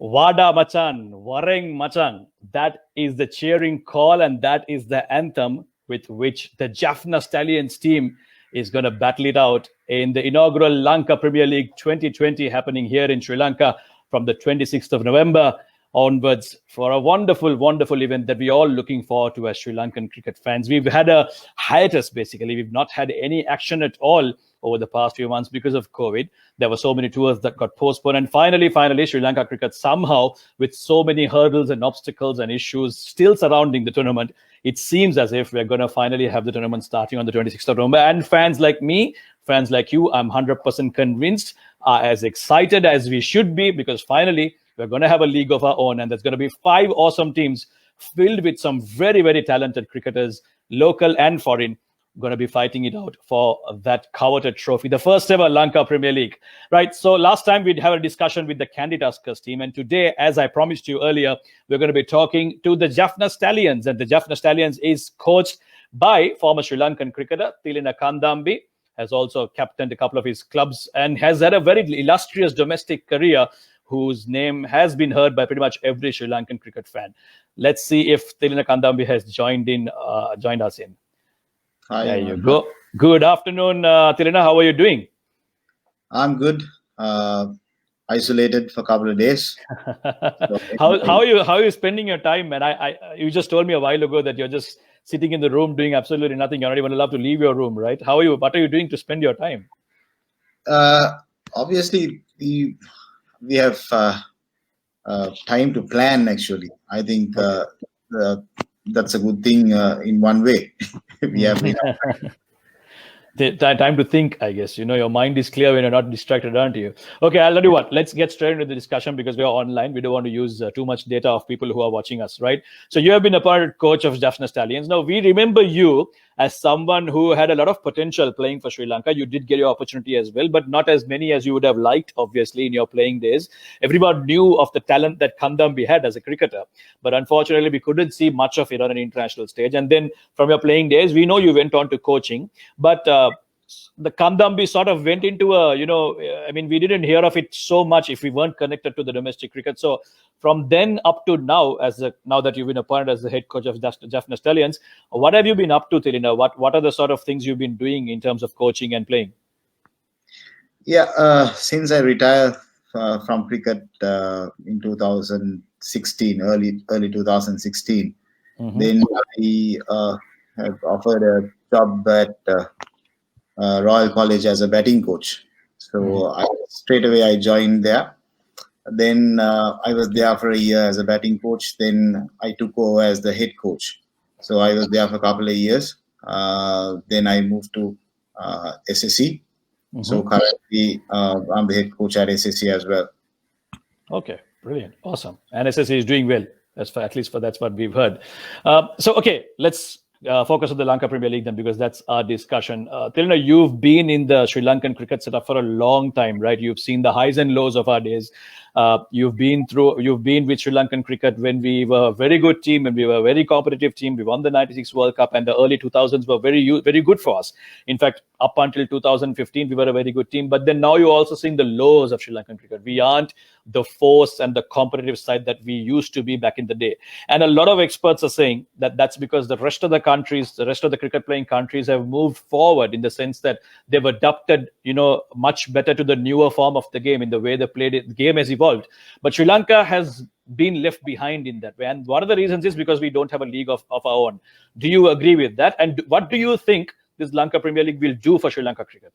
Wada Machan, Wareng Machan. That is the cheering call and that is the anthem with which the Jaffna Stallions team is going to battle it out in the inaugural Lanka Premier League 2020 happening here in Sri Lanka from the 26th of November onwards for a wonderful, wonderful event that we're all looking forward to as Sri Lankan cricket fans. We've had a hiatus, basically. We've not had any action at all over the past few months because of COVID. There were so many tours that got postponed. And finally, Sri Lanka cricket somehow, with so many hurdles and obstacles and issues still surrounding the tournament, it seems as if we're going to finally have the tournament starting on the 26th of November. And fans like me, fans like you, I'm 100% convinced, are as excited as we should be because finally, we're going to have a league of our own, and there's going to be 5 awesome teams filled with some very, very talented cricketers, local and foreign, going to be fighting it out for that coveted trophy, the first ever Lanka Premier League. Right. So last time we'd have a discussion with the Candy Tuskers team, and today, as I promised you earlier, we're going to be talking to the Jaffna Stallions, and the Jaffna Stallions is coached by former Sri Lankan cricketer Thilina Kandamby, has also captained a couple of his clubs and has had a very illustrious domestic career, whose name has been heard by pretty much every Sri Lankan cricket fan. Let's see if Thilina Kandamby has joined us in. Hi, there you go. Good afternoon, Thilina. How are you doing? I'm good. Isolated for a couple of days. How are you spending your time, man? You just told me a while ago that you're just sitting in the room doing absolutely nothing. You're not even allowed to leave your room, right? How are you? What are you doing to spend your time? Obviously, we have time to plan. Actually, I think that's a good thing in one way. We have time to think, I guess. Your mind is clear when you're not distracted, aren't you? Okay, I'll tell you what. Let's get straight into the discussion because we are online. We don't want to use too much data of people who are watching us, right? So you have been appointed coach of Jaffna Stallions. Now, we remember you as someone who had a lot of potential playing for Sri Lanka. You did get your opportunity as well, but not as many as you would have liked, obviously, in your playing days. Everyone knew of the talent that Kandamby had as a cricketer, but unfortunately, we couldn't see much of it on an international stage. And then from your playing days, we know you went on to coaching, but the Kandamby sort of went into we didn't hear of it so much if we weren't connected to the domestic cricket. So from then up to now, now that you've been appointed as the head coach of Jaffna Stallions, what have you been up to, Thilina? What are the sort of things you've been doing in terms of coaching and playing? Yeah, since I retired from cricket in 2016, early 2016, then I have offered a job at Royal College as a batting coach. So straight away I joined there. Then I was there for a year as a batting coach. Then I took over as the head coach. So I was there for a couple of years. Then I moved to SSE. So currently I'm the head coach at SSE as well. Okay, brilliant, awesome. And SSE is doing well. That's what we've heard. So okay, let's focus on the Lanka Premier League then, because that's our discussion. Thilina, you've been in the Sri Lankan cricket setup for a long time, right? You've seen the highs and lows of our days. You've been with Sri Lankan cricket when we were a very good team and we were a very competitive team. We won the 96 World Cup and the early 2000s were very, very good for us. In fact, up until 2015, we were a very good team. But then now you're also seeing the lows of Sri Lankan cricket. We aren't the force and the competitive side that we used to be back in the day. And a lot of experts are saying that that's because the rest of the cricket playing countries have moved forward in the sense that they've adapted, much better to the newer form of the game in the way they played it. The game has evolved. But Sri Lanka has been left behind in that way. And one of the reasons is because we don't have a league of our own. Do you agree with that? And what do you think this Lanka Premier League will do for Sri Lanka cricket?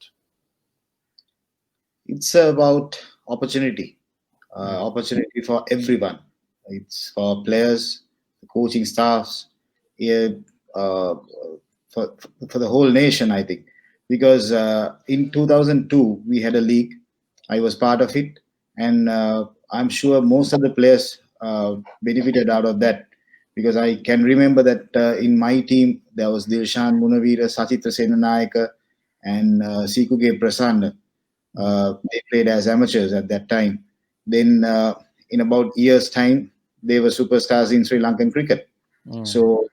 It's about opportunity. Opportunity for everyone. It's for players, the coaching staffs, for the whole nation, I think. Because in 2002, we had a league. I was part of it. And I'm sure most of the players benefited out of that. Because I can remember that in my team, there was Dilshan Munavira, Sachitra Senanayaka, and Sikuge Prasanna. They played as amateurs at that time. Then in about a year's time, they were superstars in Sri Lankan cricket. So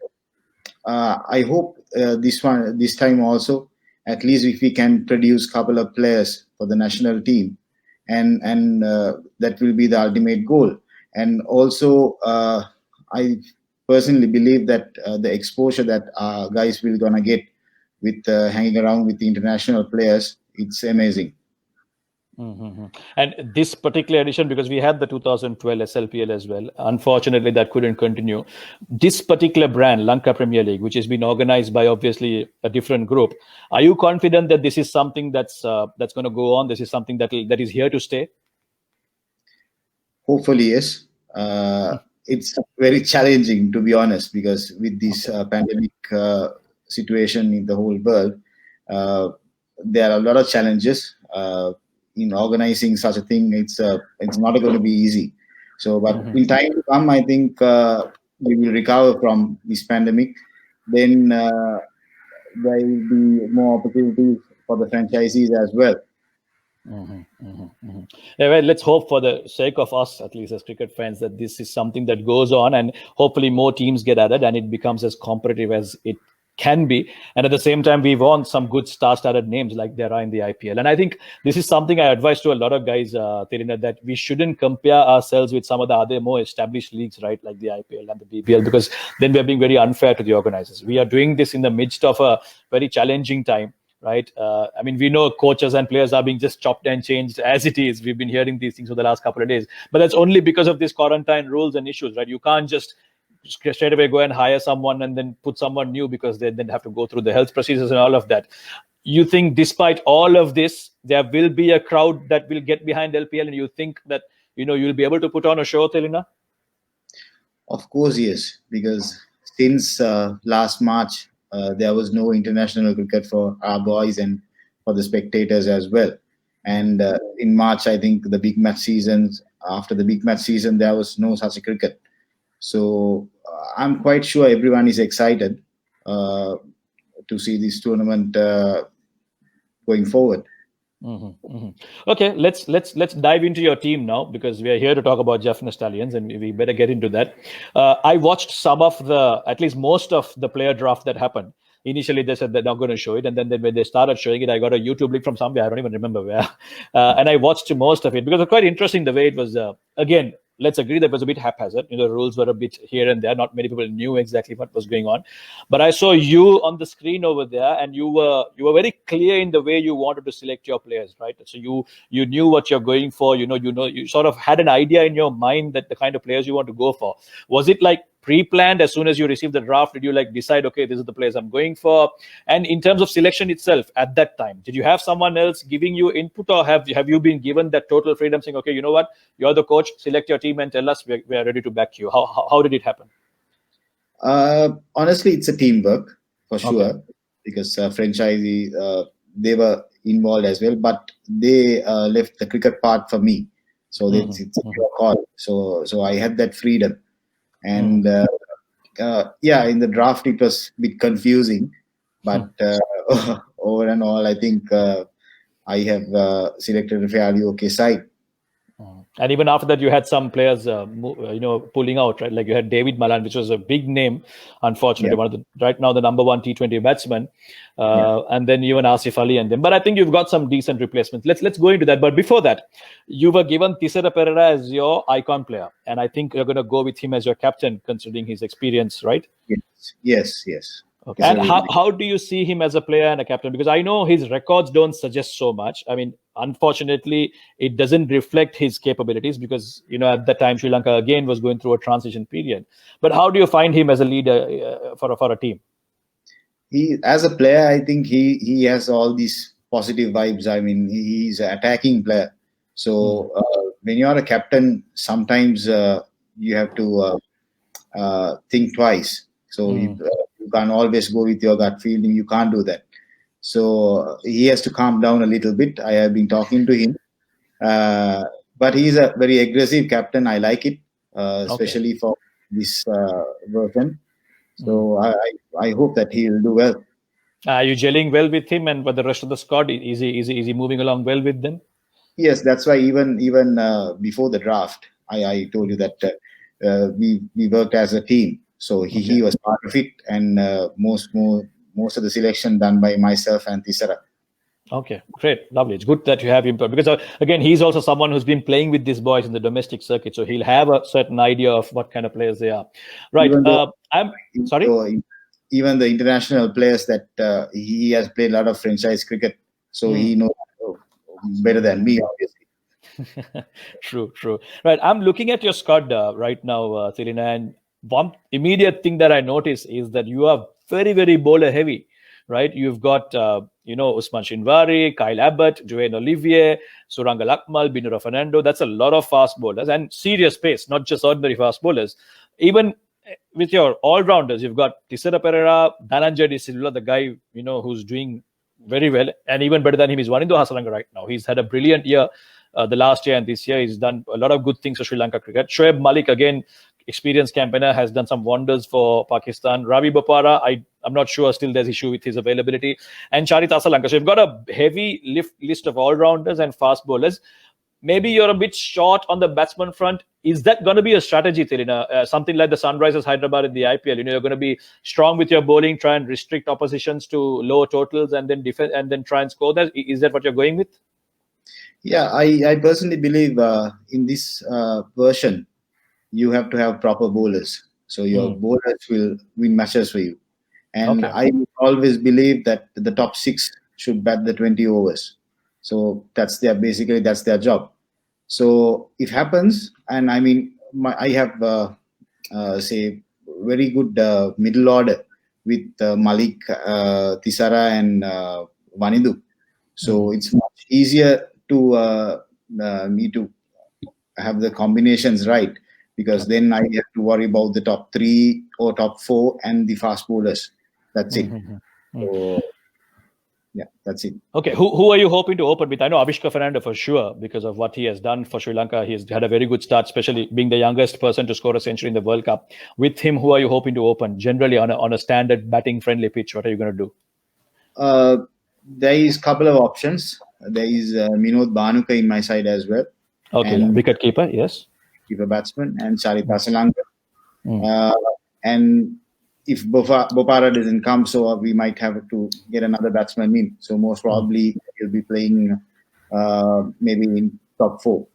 I hope this time also, at least if we can produce a couple of players for the national team, and that will be the ultimate goal. And also, I personally believe that the exposure that guys will gonna get with hanging around with the international players, it's amazing. Mm-hmm. And this particular edition, because we had the 2012 SLPL as well, unfortunately that couldn't continue. This particular brand, Lanka Premier League, which has been organized by obviously a different group, are you confident that this is something that's going to go on? This is something that is here to stay? Hopefully, yes. It's very challenging, to be honest, because with this pandemic situation in the whole world, there are a lot of challenges in organizing such a thing. It's not going to be easy. So, but in time to come, I think we will recover from this pandemic. Then there will be more opportunities for the franchisees as well. Yeah, well, let's hope for the sake of us, at least as cricket fans, that this is something that goes on and hopefully more teams get added and it becomes as competitive as it can be. And at the same time, we want some good star-studded names like there are in the IPL. And I think this is something I advise to a lot of guys, Thilina, that we shouldn't compare ourselves with some of the other more established leagues, right, like the IPL and the BPL, because then we're being very unfair to the organizers. We are doing this in the midst of a very challenging time. Right. I mean, we know coaches and players are being just chopped and changed as it is. We've been hearing these things for the last couple of days, but that's only because of these quarantine rules and issues, right? You can't just straight away go and hire someone and then put someone new because they then have to go through the health procedures and all of that. You think despite all of this, there will be a crowd that will get behind LPL, and you think that, you'll be able to put on a show, Thilina? Of course, yes, because since last March, there was no international cricket for our boys and for the spectators as well. And in March, I think the big match seasons, after the big match season, there was no such a cricket. So I'm quite sure everyone is excited to see this tournament going forward. Okay, let's dive into your team now, because we are here to talk about Jaffna Stallions, and we better get into that. I watched at least most of the player draft that happened. Initially, they said they're not going to show it, and then when they started showing it, I got a YouTube link from somewhere, I don't even remember where, and I watched most of it because it was quite interesting the way it was. Again, let's agree that it was a bit haphazard. The rules were a bit here and there. Not many people knew exactly what was going on. But I saw you on the screen over there, and you were very clear in the way you wanted to select your players, right? So you knew what you're going for. You sort of had an idea in your mind that the kind of players you want to go for. Was it like pre-planned? As soon as you received the draft, did you decide, okay, this is the players I'm going for? And in terms of selection itself at that time, did you have someone else giving you input, or have you been given that total freedom, saying, okay, you know what, you're the coach, select your team and tell us, we are ready to back you? How did it happen? Honestly, it's a teamwork for sure, because franchisee, they were involved as well, but they left the cricket part for me. So it's a pure call. So I had that freedom. And yeah, in the draft it was a bit confusing, but over and all, I think I have selected a fairly okay side. And even after that, you had some players, pulling out, right? Like you had David Malan, which was a big name, unfortunately, one of the right now the number one T20 batsman, and then even Asif Ali and them. But I think you've got some decent replacements. Let's go into that. But before that, you were given Thisara Perera as your icon player, and I think you're going to go with him as your captain, considering his experience, right? Yes. Okay. And how do you see him as a player and a captain? Because I know his records don't suggest so much. I mean, unfortunately, it doesn't reflect his capabilities because, at that time, Sri Lanka again was going through a transition period. But how do you find him as a leader for a team? He, as a player, I think he has all these positive vibes. I mean, he's an attacking player. So when you are a captain, sometimes you have to think twice. So you can't always go with your gut feeling. You can't do that. So he has to calm down a little bit. I have been talking to him, but he's a very aggressive captain. I like it, especially for this version. So I hope that he will do well. Are you gelling well with him and with the rest of the squad? Is he moving along well with them? Yes, that's why even before the draft, I told you that we worked as a team. So he was part of it, and most of the selection done by myself and Thisara. Okay, great, lovely. It's good that you have him because again, he's also someone who's been playing with these boys in the domestic circuit, so he'll have a certain idea of what kind of players they are. Right. Even though, I'm even sorry. though even the international players that he has played a lot of franchise cricket, so he knows better than me, obviously. True. Right. I'm looking at your squad right now, Thilina, and one immediate thing that I notice is that you are very bowler heavy, right? You've got, Usman Shinwari, Kyle Abbott, Joanne Olivier, Surangal Akmal, Binura Fernando. That's a lot of fast bowlers and serious pace, not just ordinary fast bowlers. Even with your all-rounders, you've got Tisera Pereira, Dhananjay De Silva, the guy, who's doing very well, and even better than him is Wanindu Hasaranga right now. He's had a brilliant year the last year and this year. He's done a lot of good things for Sri Lanka cricket. Shoaib Malik, again, experienced campaigner, has done some wonders for Pakistan. Ravi Bopara, I'm not sure, still there's issue with his availability. And Charith Asalanka. So you've got a heavy list of all-rounders and fast bowlers. Maybe you're a bit short on the batsman front. Is that going to be a strategy, Thilina? Something like the Sunrisers Hyderabad in the IPL. You're going to be strong with your bowling, try and restrict oppositions to lower totals, and then defend, and then try and score that. Is that what you're going with? Yeah, I personally believe in this version, you have to have proper bowlers. So your bowlers will win matches for you. And I always believe that the top 6 should bat the 20 overs. So that's their job. So it happens, and I mean, I have say very good middle order with Malik, Tisara, and Wanindu. So it's much easier to me to have the combinations right, because then I have to worry about the top 3 or top 4 and the fast bowlers. That's it. So, yeah, that's it. Okay, who are you hoping to open with? I know Avishka Fernando for sure because of what he has done for Sri Lanka. He's had a very good start, especially being the youngest person to score a century in the World Cup. With him, who are you hoping to open? Generally on a standard batting friendly pitch, what are you going to do? There is a couple of options. There is Minod Bhanuka in my side as well. Okay, wicket keeper, yes. Keeper batsman, and Charith Asalanka. And if Bopara doesn't come, so we might have to get another batsman in. So most probably he'll be playing maybe in top 4.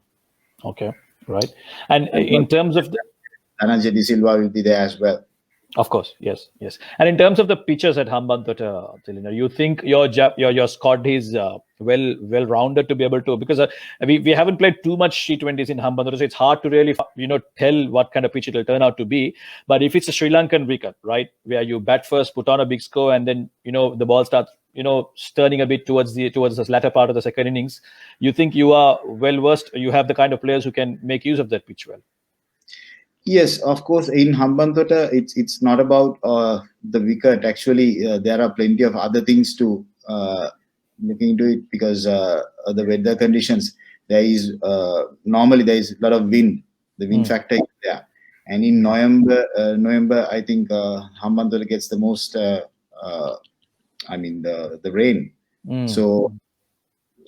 Okay, right. And in terms of Dhananjay De Silva will be there as well. Of course, yes. And in terms of the pitches at Hambantota, Thilina, you think your squad is well rounded to be able to, because we haven't played too much T20s in Hambantota, so it's hard to really tell what kind of pitch it will turn out to be. But if it's a Sri Lankan wicket, right, where you bat first, put on a big score, and then the ball starts turning a bit towards the latter part of the second innings, you think you are well versed? You have the kind of players who can make use of that pitch well. Yes, of course. In Hambantota, it's not about the wicket. Actually, there are plenty of other things to look into it, because the weather conditions. Normally there is a lot of wind. The wind factor is there, and in November, I think Hambantota gets the most. The rain. So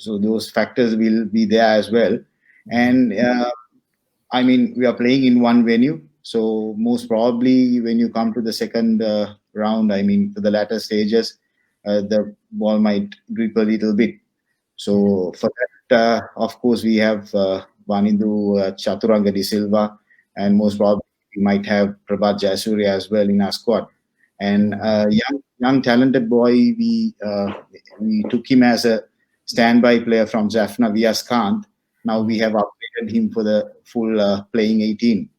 those factors will be there as well, and. We are playing in one venue, so most probably when you come to the second round, to the latter stages, the ball might grip a little bit. So for that, of course, we have Wanindu Chaturanga De Silva, and most probably we might have Prabhat Jayasuriya as well in our squad. And young talented boy, we took him as a standby player from Jaffna, Vyas Kant. Now we have upgraded him for the full playing 18.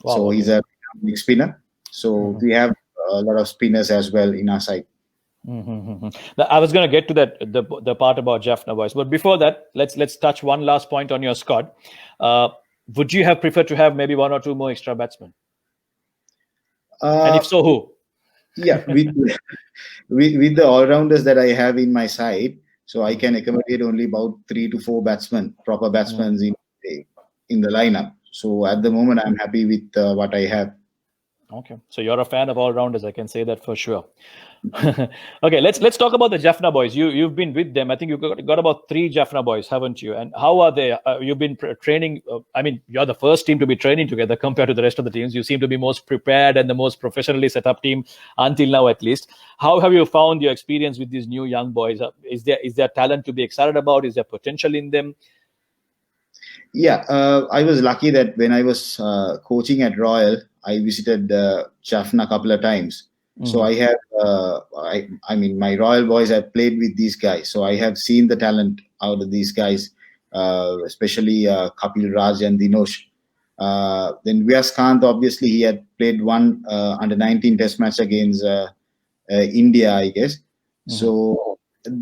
Wow. So he's a big spinner. So we have a lot of spinners as well in our side. I was going to get to that the part about Jaffna boys, but before that, let's touch one last point on your squad. Would you have preferred to have maybe 1 or 2 more extra batsmen? And if so, who? Yeah, with the all-rounders that I have in my side. So I can accommodate only about 3 to 4 batsmen, proper batsmen in the lineup. So at the moment, I'm happy with what I have. Okay, so you're a fan of all rounders. I can say that for sure. Okay, let's talk about the Jaffna boys. You've been with them. I think you've got about 3 Jaffna boys, haven't you? And how are they? You've been training. I mean, you're the first team to be training together compared to the rest of the teams. You seem to be most prepared and the most professionally set up team until now, at least. How have you found your experience with these new young boys? Is there talent to be excited about? Is there potential in them? Yeah, I was lucky that when I was coaching at Royal, I visited Jaffna a couple of times. So I have, I mean, my Royal boys have played with these guys. So I have seen the talent out of these guys, especially Kapil Raj and Dinosh. Then Vyas Kant, obviously, he had played one under 19 test match against India, I guess. So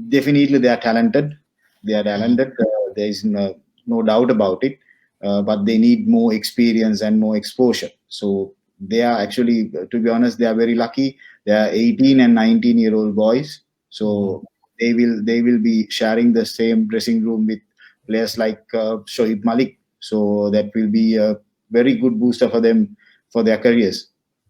definitely they are talented. They are talented. There is no doubt about it. But they need more experience and more exposure. So they are actually, to be honest, they are very lucky. They are 18 and 19-year-old boys. So they will be sharing the same dressing room with players like Shoaib Malik. So that will be a very good booster for them for their careers.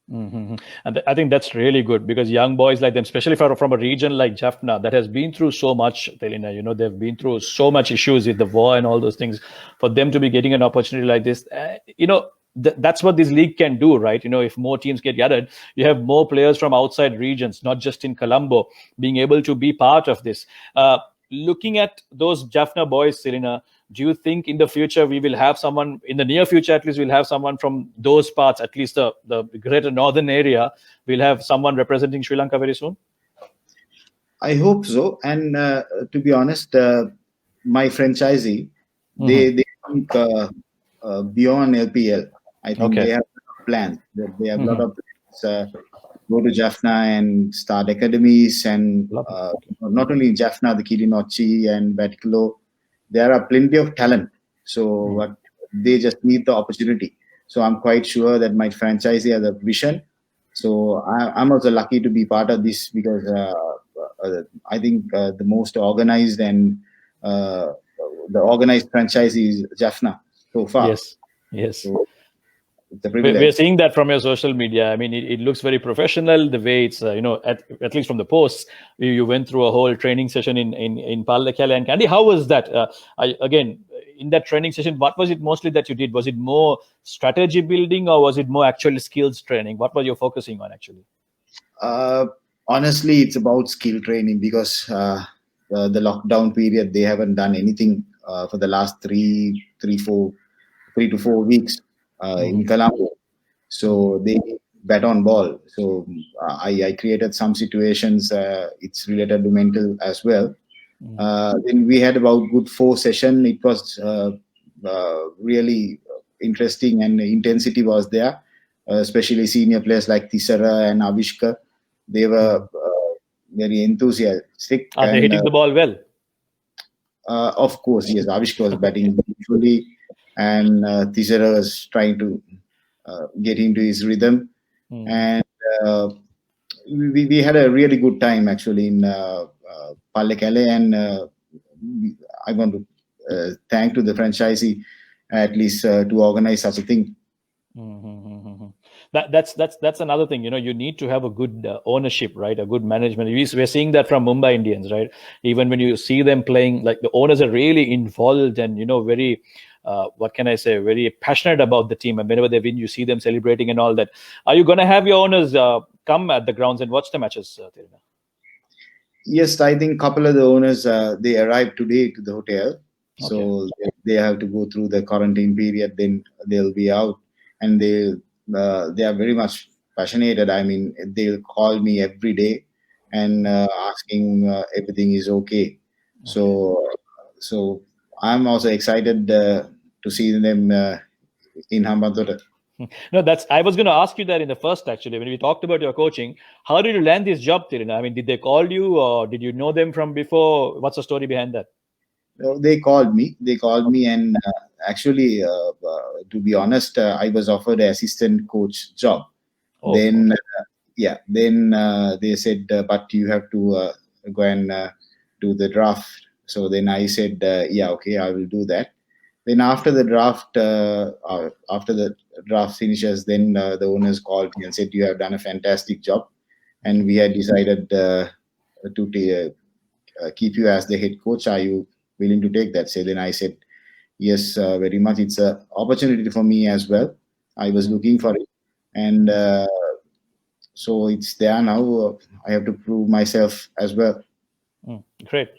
And I think that's really good because young boys like them, especially from a region like Jaffna that has been through so much, Thilina, they've been through so much issues with the war and all those things. For them to be getting an opportunity like this, that's what this league can do, right? If more teams get gathered, you have more players from outside regions, not just in Colombo, being able to be part of this. Looking at those Jaffna boys, Thilina, do you think in the future we will have someone, in the near future at least, we'll have someone from those parts, at least the greater northern area, we'll have someone representing Sri Lanka very soon? I hope so. And to be honest, my franchisee, they think beyond LPL. I think they have plans. They have a lot of plans. Go to Jaffna and start academies, and not only in Jaffna, the Kilinochi and Batikalo, there are plenty of talent. So they just need the opportunity. So I'm quite sure that my franchisee has a vision. So I'm also lucky to be part of this because I think the most organized and the organized franchise is Jaffna so far. Yes. So it's a We're privilege. seeing that from your social media. I mean, it looks very professional. The way it's, at least from the posts, you went through a whole training session in Pallekele and Kandy. How was that? Again, in that training session, what was it mostly that you did? Was it more strategy building or was it more actual skills training? What were you focusing on actually? Honestly, it's about skill training because the lockdown period, they haven't done anything for the last 3 to 4 weeks in Colombo. So they bet on ball. So I created some situations. It's related to mental as well. Then we had about good 4 session. It was really interesting and intensity was there, especially senior players like Tisara and Avishka. They were very enthusiastic. Are they hitting the ball well? Of course, yes. Avishka was batting beautifully, and Tisara was trying to get into his rhythm. And we had a really good time actually in Pallekele, and I want to thank to the franchisee at least to organize such a thing. That's another thing. You need to have a good ownership, right? A good management. We're seeing that from Mumbai Indians, right? Even when you see them playing, like the owners are really involved and very what can I say, very passionate about the team. And whenever they win, you see them celebrating and all that. Are you going to have your owners come at the grounds and watch the matches, Thilina? Yes, I think a couple of the owners they arrived today to the hotel, so they have to go through the quarantine period. Then they'll be out, and they are very much passionate. I mean, they'll call me every day and asking everything is okay. So I'm also excited to see them in Hambantota. No, I was going to ask you that in the first, actually, when we talked about your coaching. How did you land this job, Thilina? I mean, did they call you or did you know them from before? What's the story behind that? They called me. And actually, to be honest, I was offered an assistant coach job. Then they said, but you have to go and do the draft. So then I said, yeah, okay, I will do that. Then after the draft finishes, then the owners called me and said, "You have done a fantastic job, and we had decided to keep you as the head coach. Are you willing to take that?" So then I said, "Yes, very much. It's an opportunity for me as well. I was looking for it, and so it's there now. I have to prove myself as well." Great.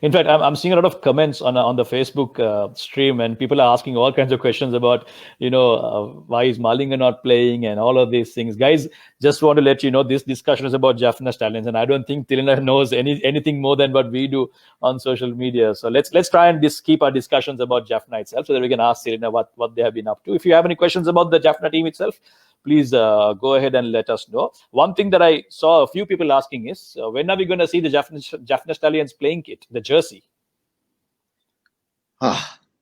In fact, I'm seeing a lot of comments on the Facebook stream, and people are asking all kinds of questions about, why is Malinga not playing and all of these things. Guys, just want to let you know this discussion is about Jaffna Stallions, and I don't think Thilina knows anything more than what we do on social media. So let's try and keep our discussions about Jaffna itself, so that we can ask Thilina what they have been up to. If you have any questions about the Jaffna team itself, please go ahead and let us know. One thing that I saw a few people asking is, when are we going to see the Jaffna Stallions playing kit, the jersey?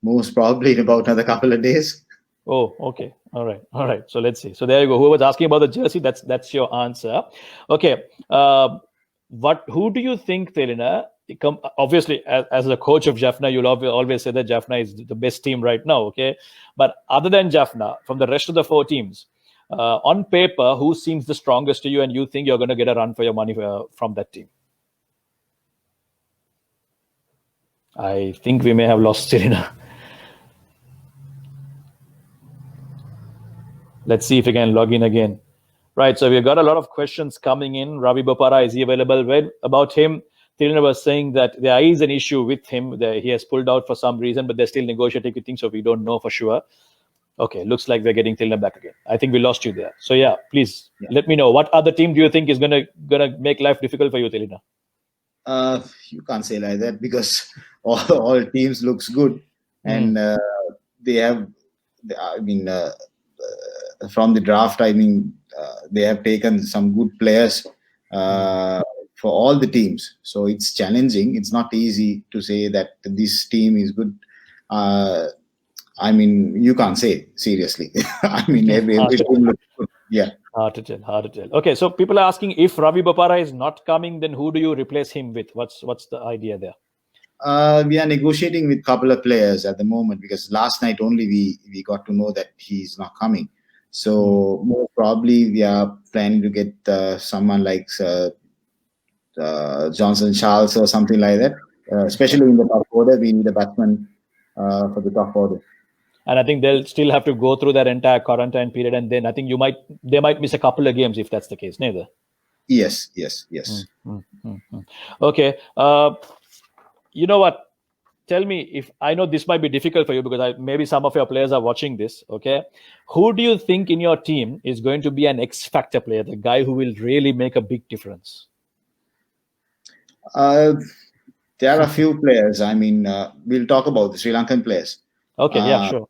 Most probably in about another couple of days. Oh, okay. All right. So let's see. So there you go. Who was asking about the jersey? That's your answer. Okay. Who do you think, Thilina? Obviously, as a coach of Jaffna, you'll always say that Jaffna is the best team right now. Okay. But other than Jaffna, from the rest of the 4 teams, on paper, who seems the strongest to you, and you think you're going to get a run for your money from that team? I think we may have lost Thilina. Let's see if we can log in again. Right, so we've got a lot of questions coming in. Ravi Bopara, is he available? Well, about him, Thilina was saying that there is an issue with him. He has pulled out for some reason, but they're still negotiating with things, so we don't know for sure. Okay, looks like we're getting Thilina back again. I think we lost you there. So yeah, please let me know. What other team do you think is gonna make life difficult for you, Thilina? You can't say like that, because all teams looks good, and they have. I mean, from the draft, they have taken some good players for all the teams. So it's challenging. It's not easy to say that this team is good. You can't say, seriously. Every team looks good. Yeah. Hard to tell. Okay, so people are asking, if Ravi Bopara is not coming, then who do you replace him with? What's the idea there? We are negotiating with a couple of players at the moment, because last night only we got to know that he's not coming. So more probably we are planning to get someone like Johnson Charles or something like that. Especially in the top order, we need a batsman for the top order. And I think they'll still have to go through that entire quarantine period, and then I think they might miss a couple of games if that's the case, neither. Yes. Okay. You know what? Tell me, if I know this might be difficult for you, because maybe some of your players are watching this. Okay, who do you think in your team is going to be an X-factor player, the guy who will really make a big difference? There are a few players. We'll talk about the Sri Lankan players. Okay, yeah, sure.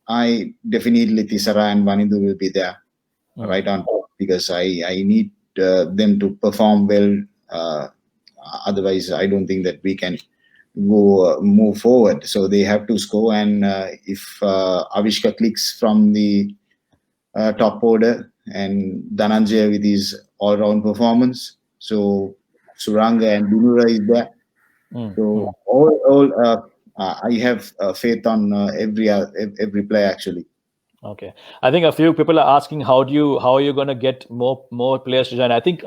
I definitely Thisara and Vanindu will be there right on top, because I need them to perform well. Otherwise, I don't think that we can move forward. So they have to score, and if Avishka clicks from the top order, and Dhananjaya with his all-round performance, so Suranga and Binura is there. So I have faith on every player, actually. Okay, I think a few people are asking how are you going to get more players to join? I think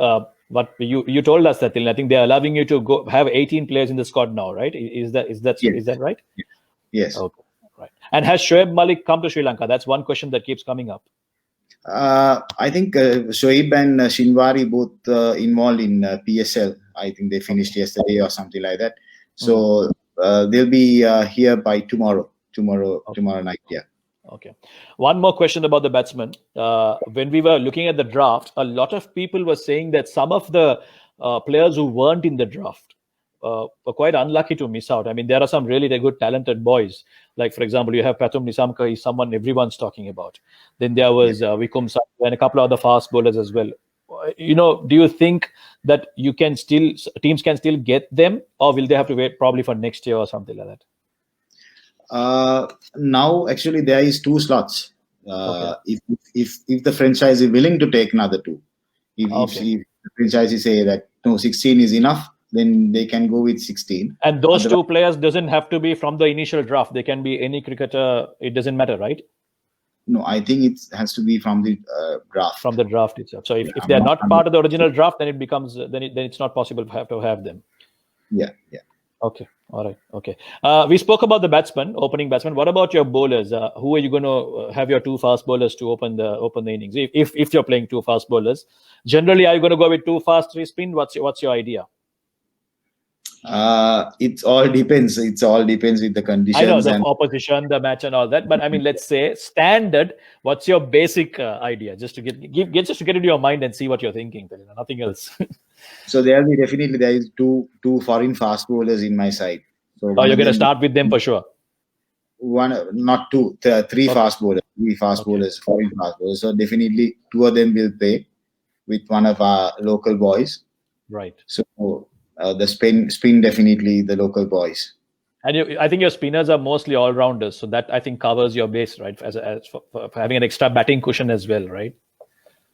what you told us that, I think they are allowing you to go have 18 players in the squad now, right? Is that right? Yes. Okay, right. And has Shoaib Malik come to Sri Lanka? That's one question that keeps coming up. I think Shoaib and Shinwari both involved in PSL. I think they finished yesterday or something like that. So they'll be here by tomorrow night. Yeah. Okay. One more question about the batsmen. When we were looking at the draft, a lot of people were saying that some of the players who weren't in the draft were quite unlucky to miss out. I mean, there are some really good, talented boys. Like, for example, you have Pathum Nisamka, he's someone everyone's talking about. Then there was Vikum Sandhu and a couple of other fast bowlers as well. Do you think that teams can still get them, or will they have to wait probably for next year or something like that? Now, actually, there is 2 slots. If the franchise is willing to take another 2, if the franchise say that no, 16 is enough, then they can go with 16. And those two players doesn't have to be from the initial draft. They can be any cricketer. It doesn't matter, right? No, I think it has to be from the draft. From the draft itself. So if they're not part of the original draft, then it becomes then it's not possible to have them. Yeah. Okay. All right. Okay. We spoke about the opening batsman. What about your bowlers? Who are you going to have your two fast bowlers to open the innings? If you're playing two fast bowlers, generally, are you going to go with two fast, three spin? What's your idea? It all depends. It all depends with the conditions. I know the opposition, the match, and all that. But I mean, let's say standard. What's your basic idea? Just to get into your mind and see what you're thinking. Nothing else. So there is two foreign fast bowlers in my side. So you're going to start with them for sure. Three fast bowlers. Three fast bowlers, foreign fast bowlers. So definitely two of them will play with one of our local boys. Right. So the spin definitely the local boys. And I think your spinners are mostly all-rounders, so that I think covers your base, right? As for having an extra batting cushion as well, right?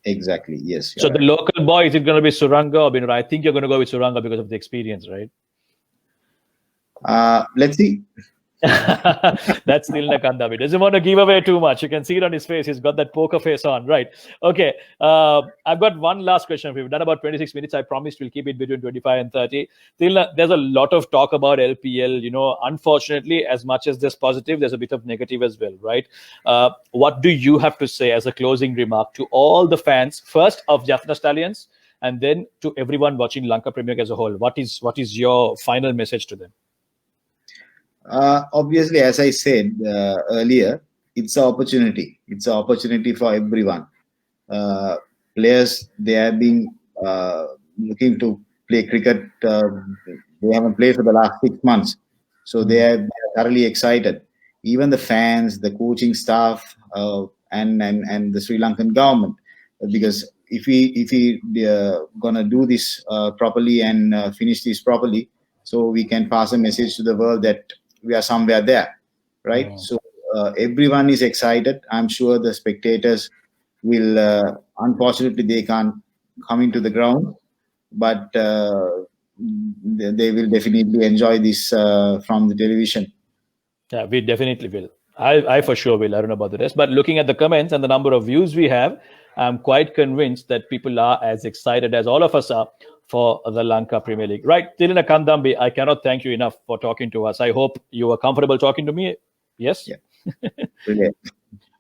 Exactly. Yes. So the local boy, is it going to be Suranga or Binura? I think you're going to go with Suranga because of the experience, right? Let's see. That's Thilina Kandamby. Doesn't want to give away too much. You can see it on his face. He's got that poker face on, right? Okay. I've got one last question for you. We've done about 26 minutes. I promised we'll keep it between 25 and 30. Thilina, there's a lot of talk about LPL. Unfortunately, as much as there's positive, there's a bit of negative as well, right? What do you have to say as a closing remark to all the fans, first of Jaffna Stallions, and then to everyone watching Lanka Premier League as a whole? What is your final message to them? Obviously, as I said earlier, it's an opportunity. It's an opportunity for everyone. Players, they have been looking to play cricket. They haven't played for the last 6 months. So they are thoroughly excited. Even the fans, the coaching staff, and the Sri Lankan government. Because if we gonna do this properly and finish this properly, so we can pass a message to the world that we are somewhere there, right? So everyone is excited. I'm sure the spectators will, unfortunately, they can't come into the ground, but they will definitely enjoy this from the television. Yeah, we definitely will. I for sure will. I don't know about the rest, but looking at the comments and the number of views we have, I'm quite convinced that people are as excited as all of us are for the Lanka Premier League. Right, Thilina Kandamby, I cannot thank you enough for talking to us. I hope you were comfortable talking to me. Yes? Yeah. Brilliant.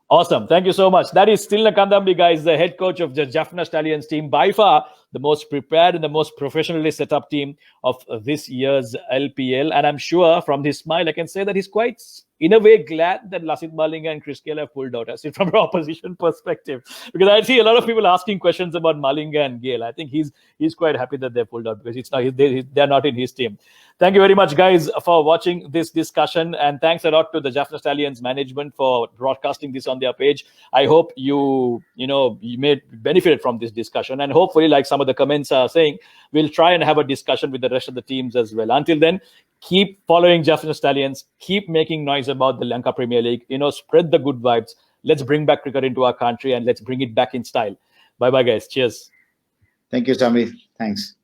Awesome. Thank you so much. That is Thilina Kandamby, guys, the head coach of the Jaffna Stallions team. By far, the most prepared and the most professionally set up team of this year's LPL. And I'm sure from his smile, I can say that he's quite, in a way, glad that Lasith Malinga and Chris Gale have pulled out. I see from an opposition perspective. Because I see a lot of people asking questions about Malinga and Gale. I think he's quite happy that they pulled out because it's not they're not in his team. Thank you very much, guys, for watching this discussion. And thanks a lot to the Jaffna Stallions management for broadcasting this on their page. I hope you may benefit from this discussion. And hopefully, like some of the comments are saying, we'll try and have a discussion with the rest of the teams as well. Until then, keep following Jaffna Stallions. Keep making noise about the Lanka Premier League. Spread the good vibes. Let's bring back cricket into our country and let's bring it back in style. Bye-bye, guys. Cheers. Thank you, Samir. Thanks.